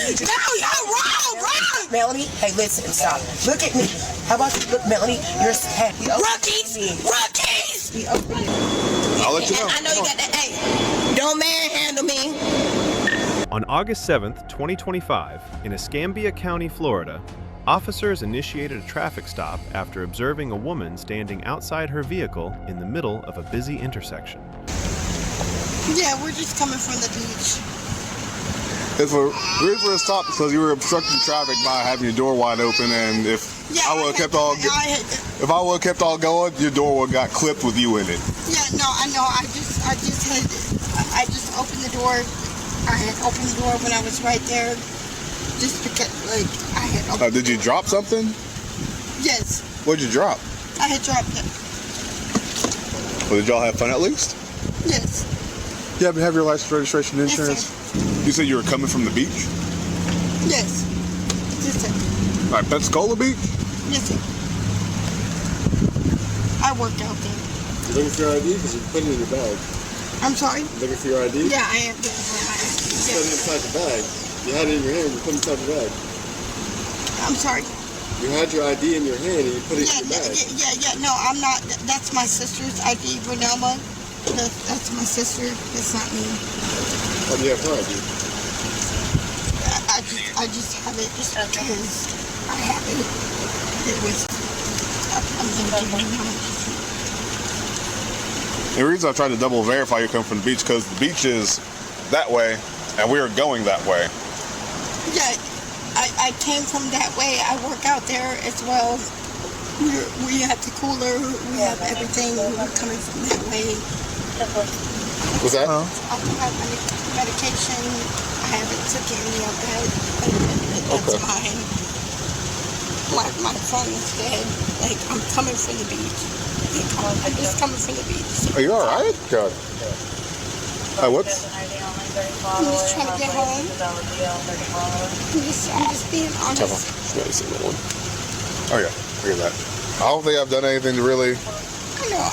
No, you're wrong. Melanie, hey, listen, stop. Look at me. How about you look, Melanie? You're happy. Rookies. I'll let you know. I know you got that. Hey, don't manhandle me. On August 7th, 2025, in Escambia County, Florida, officers initiated a traffic stop after observing a woman standing outside her vehicle in the middle of a busy intersection. Yeah, we're just coming from the beach. The reason for the stop is because you were obstructing traffic by having your door wide open, and if I would have kept all going, your door would have got clipped with you in it. Yeah, no, I know. I just opened the door. I had opened the door when I was right there, just because, like, I had opened Did you drop something? Yes. What did you drop? I had dropped it. Well, did y'all have fun at least? Yes. You happen to have your license, registration, and insurance? Yes, you said you were coming from the beach? Yes. Yes, sir. All right, Pensacola Beach? Yes, sir. I work out there. You looking for your ID? Because you put it in your bag. I'm sorry? Looking for your ID? Yeah, I am. You put it inside the bag. You had it in your hand, you put it inside the bag. I'm sorry? You had your ID in your hand and you put it in your bag. Yeah. No, I'm not. That's my sister's ID, Renelma. That's my sister. That's not me. How do you have her ID? I just have it just because I have it. It was. I'm going to give you now. The reason I tried to double verify you come from the beach because the beach is that way, and we are going that way. Yeah, I came from that way. I work out there as well. We have the cooler. We have everything. We're coming from that way. What's that? I have medication. I haven't taken any of that. That's mine. My phone is dead. Like, I'm coming from the beach. I'm just coming from the beach. Are you all right? God. Whoops. I'm just trying to get home. I'm just being honest. Oh yeah, I hear that. I don't think I've done anything to really. I know.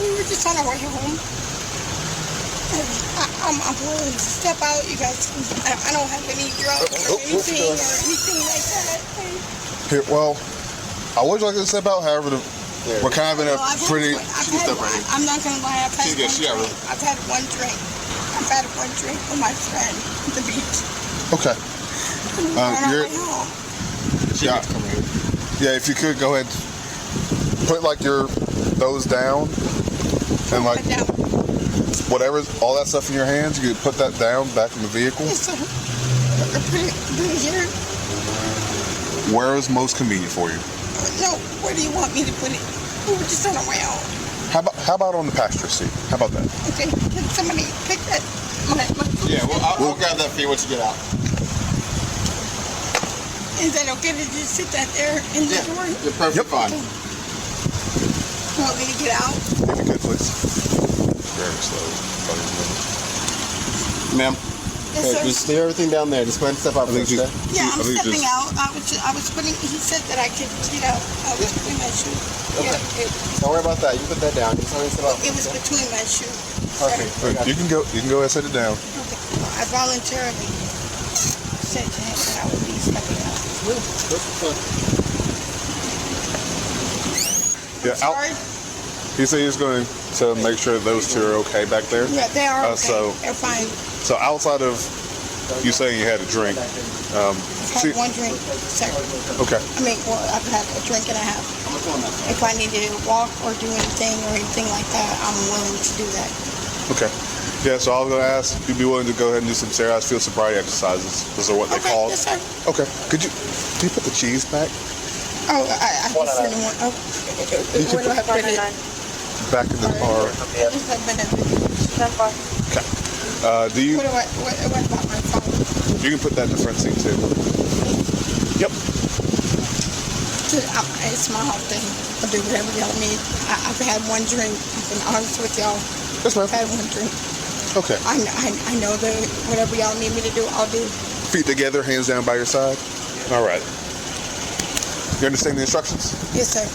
We were just on our way home. I'm willing to step out. You guys, I don't have any drugs or anything like that. Here, well, I would like to step out. However, we're kind of in a pretty. I'm not gonna lie. I've had one drink. I've had one drink with my friend at the beach. Okay. Yeah. If you could go ahead, put like those down, and like whatever, all that stuff in your hands, you could put that down back in the vehicle. Yes, sir. Put it here. Where is most convenient for you? No, where do you want me to put it? We were just on our way out. How about on the passenger seat? How about that? Okay, can somebody pick that? Yeah, I'll grab that for you once you get out. Is that okay to just sit that there in the door? You're perfectly fine. Okay. You want me to get out? If you could, please. Very slow. Ma'am. Yes, sir. Just leave everything down there. Just go ahead and step out first, okay? Yeah, I'm stepping out. I was putting. He said that I could get out. I was putting my shoe. Okay. Yeah, Don't worry about that. You put that down. Just step out. it was between my shoe. Perfect. You can go ahead and set it down. Okay. I voluntarily said to him that I would be stepping out. Yeah, Sorry. He said he's going to make sure that those two are okay back there. Yeah, they are okay. So they're fine. So outside of you saying you had a drink, I've had one drink, sir. Okay. I mean, well, I've had a drink and a half. If I need to walk or do anything like that, I'm willing to do that. Okay. Yeah, so I was going to ask, you'd be willing to go ahead and do some field sobriety exercises. Those are what they call. Yes, sir. Okay. Can you put the cheese back? Oh, I just didn't want. Oh, where do I put it? Back in the car. I just have been at the Okay. Do you? What about my phone? You can put that in the front seat too. Yep. It's my whole thing. I'll do whatever y'all need. I've had one drink. I've been honest with y'all. Yes, ma'am. I've had one drink. Okay. I know that whatever y'all need me to do, I'll do. Feet together, hands down by your side. All right. You understand the instructions? Yes, sir.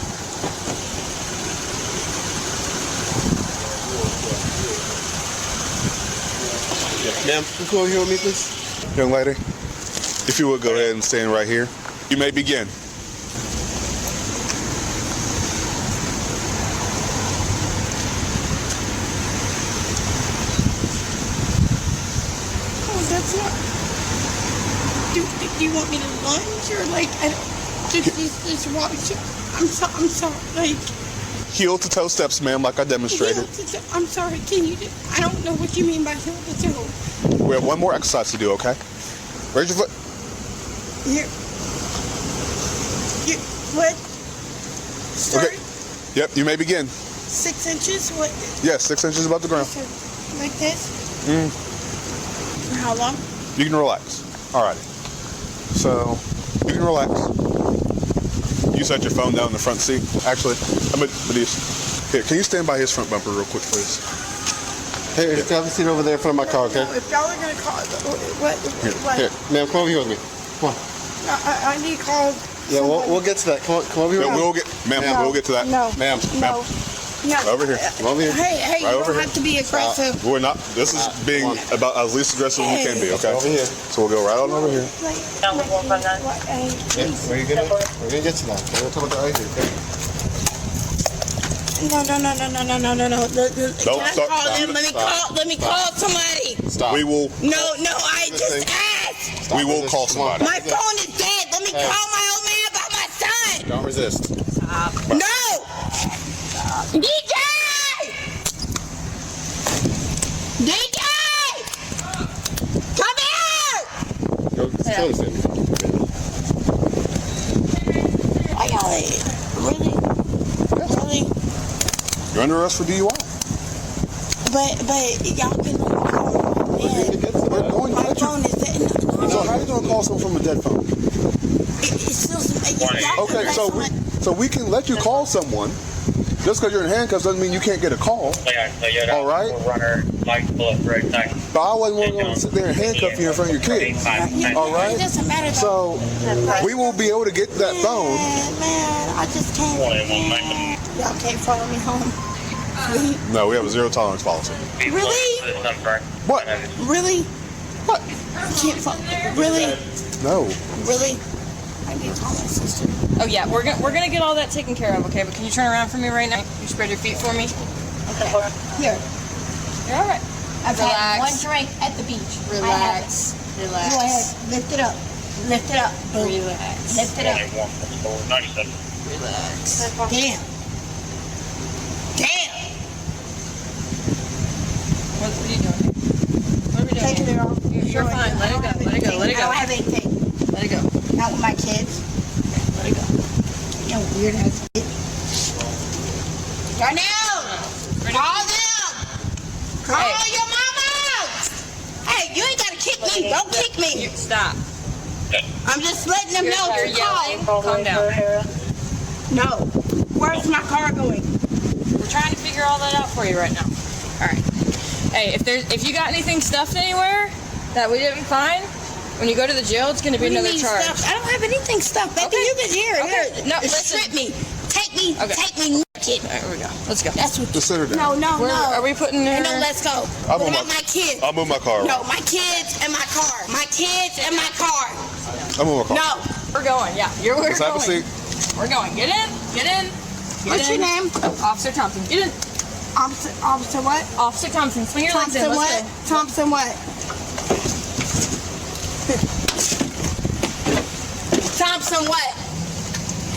Ma'am, you come over here with me, please? Young lady, If you would go ahead and stand right here. You may begin. Oh, that's not. Do you want me to lunge or like? I don't, just walk. I'm sorry. Like. Heel to toe steps, ma'am, like I demonstrated. I'm sorry. Can you? I don't know what you mean by heel to toe. We have one more exercise to do, okay? Raise your foot. Here. What? Start. Okay. Yep, you may begin. 6 inches? What? Yes, 6 inches above the ground. Like this? For how long? You can relax. Alrighty. So, you can relax. You set your phone down in the front seat. Actually, here, can you stand by his front bumper real quick, please? Hey, just have a seat over there in front of my car, okay? No, if y'all are going to call... What? Here, ma'am, come over here with me. Come on. I need to call... Yeah, we'll get to that. Come over here. Yeah, we'll get to that. No. Ma'am. No. Over here. Come over here. Hey, Right you over don't here. have to be aggressive. We're not. This is being about as least aggressive as we can be, okay? Over here. So we'll go right on over here. We're gonna get to that. We're gonna talk about that right here, okay? No. Don't start. Let me call somebody. Stop. We will. No, I just asked. Stop We will resisting. call somebody. My phone is dead. Let me call my old man about my son. Don't resist. No. DJ! Come here! Go still sit. I got it. Really? You're under arrest for DUI. But y'all can call my man. We're going to My let you. phone is dead. So how are you going to call someone from a dead phone? It's still y'all can Okay, let someone- so we can let you call someone. Just because you're in handcuffs doesn't mean you can't get a call. All right? But I wasn't going to sit there and handcuff you in front of your kids. All right? It doesn't matter. So we will be able to get to that phone. Man, I just can't. Y'all can't follow me home. No, we have a zero tolerance policy. Really? What? Really? What? Can't follow. Really? No. Really? I need to call my sister. Oh yeah, we're gonna get all that taken care of, okay? But can you turn around for me right now? You spread your feet for me. Okay. Here. You're all right. I've had one drink at the beach. Relax. Go ahead. Lift it up. Lift it up. Boom. Relax. Lift it up. Relax. Damn. What are you doing? What are we doing? Taking it off. You're fine. Let it go. Let it go. Let it I don't go. have anything. Let it go. Not with my kids. Let it go. You know, weird ass kid. Darnell! Call them! Call your mama! Hey, you ain't gotta kick me. Don't kick me. Stop. I'm just letting them know You're to yelling. call. Calm down. No. Where's my car going? We're trying to figure all that out for you right now. All right. Hey, if you got anything stuffed anywhere that we didn't find, when you go to the jail, it's going to be What do you another mean charge. stuffed? I don't have anything stuffed. Baby, Okay. you can hear it. Okay. Here. No, Strip listen. me. Take me. Okay. Take me naked. All right, here we go. Let's go. That's what. Just sit her down. No. Are we putting her? No, let's go. I'll What move about my kids? I'll move my car. No, my kids and my car. My kids and my car. I'll move my car. No. We're going. Yeah, we're Let's have a going. seat. We're going. Get in. Get in. Get What's in. your name? Officer Thompson. Get in. Officer what? Officer Thompson. Swing your legs in. Thompson Let's what? go. Thompson what? Thompson what?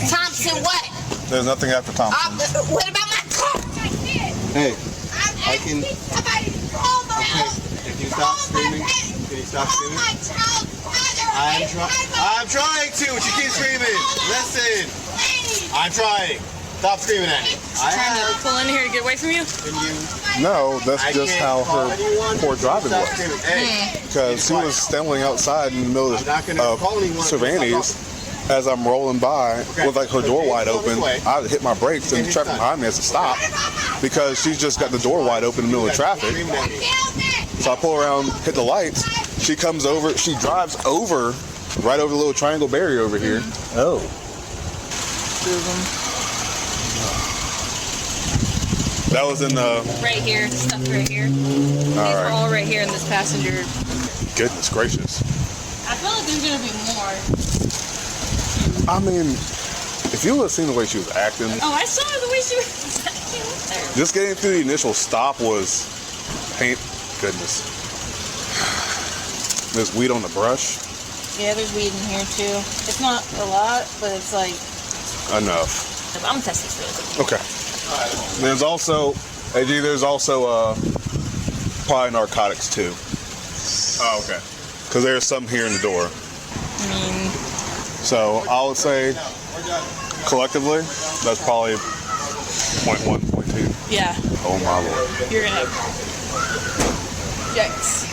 Thompson what? There's nothing after Thompson. What about my car? My kid. Hey, I'm I can- asking somebody to call my house. Can you stop screaming? Can you stop screaming? My child's father. I'm trying to, but you keep screaming. Listen, Please. I'm trying. Stop screaming at me. Trying to pull in here to get away from you. Can you? No, that's I just can't how call her anyone. poor driving Stop was. screaming. Hey, Because she was standing outside in the middle I'm not gonna call anyone. of Savannah's as I'm rolling by with like her door wide open. I hit my brakes and the traffic behind me has to stop because she's just got the door wide open in the middle of traffic. screaming at me. So I pull around, hit the lights. She comes over, she drives over, right over the little triangle barrier over here. Oh. That was in the, Right here. Stuff right here. These all are right. all right here in this passenger. Goodness gracious. I feel like there's gonna be more. I mean, if you would have seen the way she was acting, Oh, I saw the way she was acting up there. just getting through the initial stop was pain. Goodness. There's weed on the brush. Yeah, there's weed in here too. It's not a lot, but it's like Enough. I'm gonna test this really quick. Okay. There's also, AG, there's also probably narcotics too. Oh, okay. Because there's some here in the door. I mean, So I would say collectively, that's probably 0.1, 0.2. yeah, Oh my lord. you're gonna. Yikes.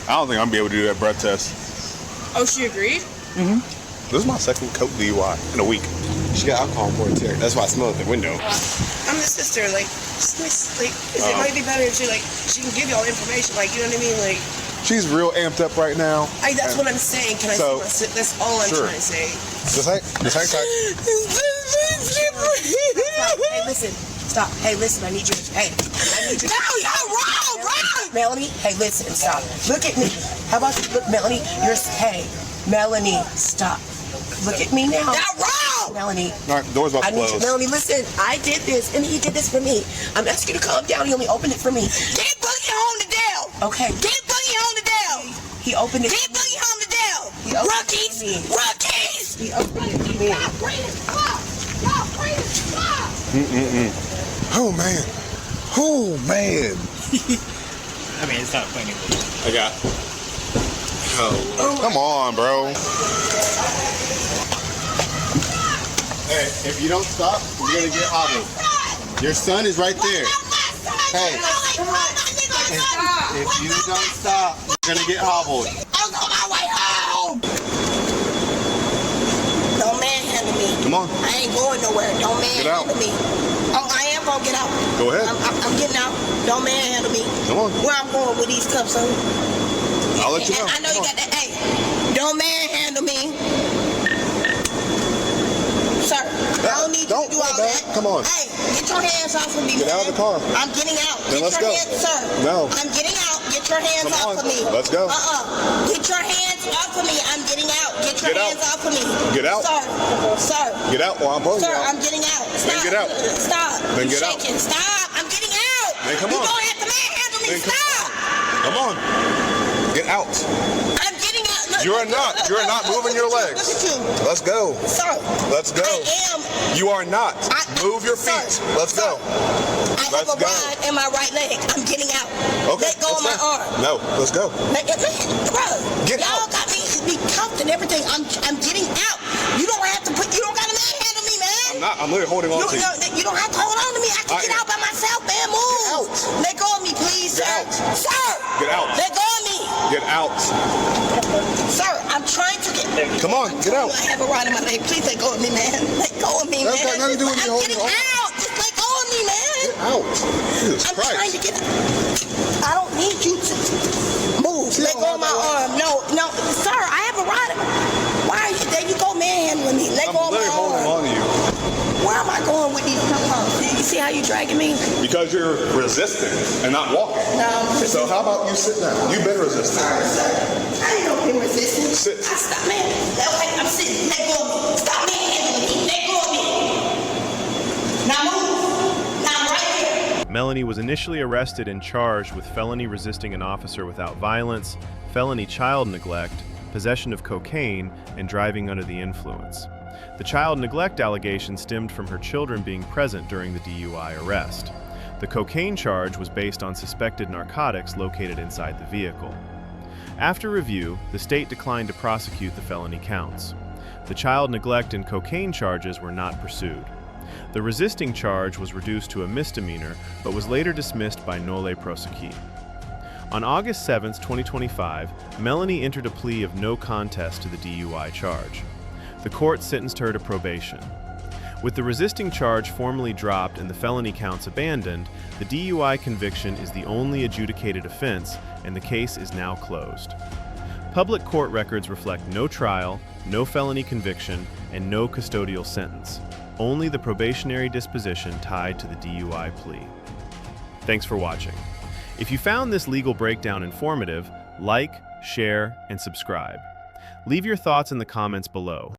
I don't think I'm gonna be able to do that breath test. Oh, she agreed? This is my second coke DUI in a week. She got alcohol on board too. That's why I smelled at the window. I'm the sister. Like, it might be better if she can give y'all information. Like, you know what I mean? Like, She's real amped up right now. that's what I'm saying. Can I So- see my That's all I'm Sure. trying to say. Just hang tight. Hey, listen. Stop. Hey, listen. I need you. Hey, I need you. No, you're wrong. Melanie. Hey, listen. Stop. Look at me. How about you look, Melanie? Hey, Melanie. Stop. Look at me now. You're wrong. Melanie. All right, door's about to I need you, close. Melanie. Listen. I did this, and he did this for me. I'm asking you to calm down. He only opened it for me. Get Boogie home to Dale. Okay. Get Boogie home to Dale. He opened it. Get Boogie home to Dale. Rookies. Rookies. He opened it for me. Oh man. Oh man. I mean, it's not funny. I got. Come on, bro. Hey, if you don't stop, you're gonna get hobbled. Your son is right there. Hey, if you don't stop, you're gonna get hobbled. I'm on my way home. Don't manhandle me. Come on. I ain't going nowhere. Don't out. manhandle me. Oh, I am gonna get out. Go ahead. I'm getting out. Don't manhandle me. Come on. Where I'm going with these cups on? I'll let you know. I know you got that. Hey, don't manhandle me. Sir, I don't need you to do all back. that. Come on. Hey, get your hands off of me. Get out of the car. I'm getting out. Then Get let's your go. hands, sir. No. I'm getting out. Get your hands Come off on. of me. Let's go. Get your hands off of me. I'm getting out. Get your Get out. hands off of me. Get out. Sir. Get out while I'm pulling you Sir, out. I'm getting out. Stop. Then get out. Stop. Then You're get out. shaking. Stop. I'm getting out. Then come You on. don't have to manhandle me. Then come Stop. Come on. Get out. I'm getting out. Look, You're not moving your legs. Look at you. Let's go. Sir. Let's go. I am. You are not. Move your Sir. feet. Let's go. I have Let's a go. rod in my right leg. I'm getting out. Okay. Let go of let's my go. arm. No, let's go. Bro, Get y'all out. got me cuffed and everything. I'm getting out. You don't have to you don't gotta manhandle me, man. I'm literally holding on to you. You don't have to hold on to me. I can get out by myself, man. Move. Let go of me, please, Get sir. out. Sir. Get out. Let go of me. Get out. Sir, I'm trying to get Come on, get out. I have a rod in my leg. Please let go of me, man. Let go of me, That's man. got nothing to do with me I'm holding getting on. out. Just let go of me, man. Get out. Jesus I'm trying Christ. to get I don't need you to move. Let go of my arm. No, sir, I have a rod. Why are you there? You go manhandling me. Let I'm go of my literally holding arm. on to you. Where am I going with these? You see how you dragging me? Because you're resisting and not walking. No. So how about you sit down? You've been resisting. I ain't no been resisting. Sit. Stop, man. I'm sitting. Let go of me. Stop manhandling me. Let go of me. Now move. Now I'm right here. Melanie was initially arrested and charged with felony resisting an officer without violence, felony child neglect, possession of cocaine, and driving under the influence. The child neglect allegation stemmed from her children being present during the DUI arrest. The cocaine charge was based on suspected narcotics located inside the vehicle. After review, the state declined to prosecute the felony counts. The child neglect and cocaine charges were not pursued. The resisting charge was reduced to a misdemeanor, but was later dismissed by nolle prosequi. On August 7, 2025, Melanie entered a plea of no contest to the DUI charge. The court sentenced her to probation. With the resisting charge formally dropped and the felony counts abandoned, the DUI conviction is the only adjudicated offense, and the case is now closed. Public court records reflect no trial, no felony conviction, and no custodial sentence. Only the probationary disposition tied to the DUI plea. Thanks for watching. If you found this legal breakdown informative, like, share, and subscribe. Leave your thoughts in the comments below.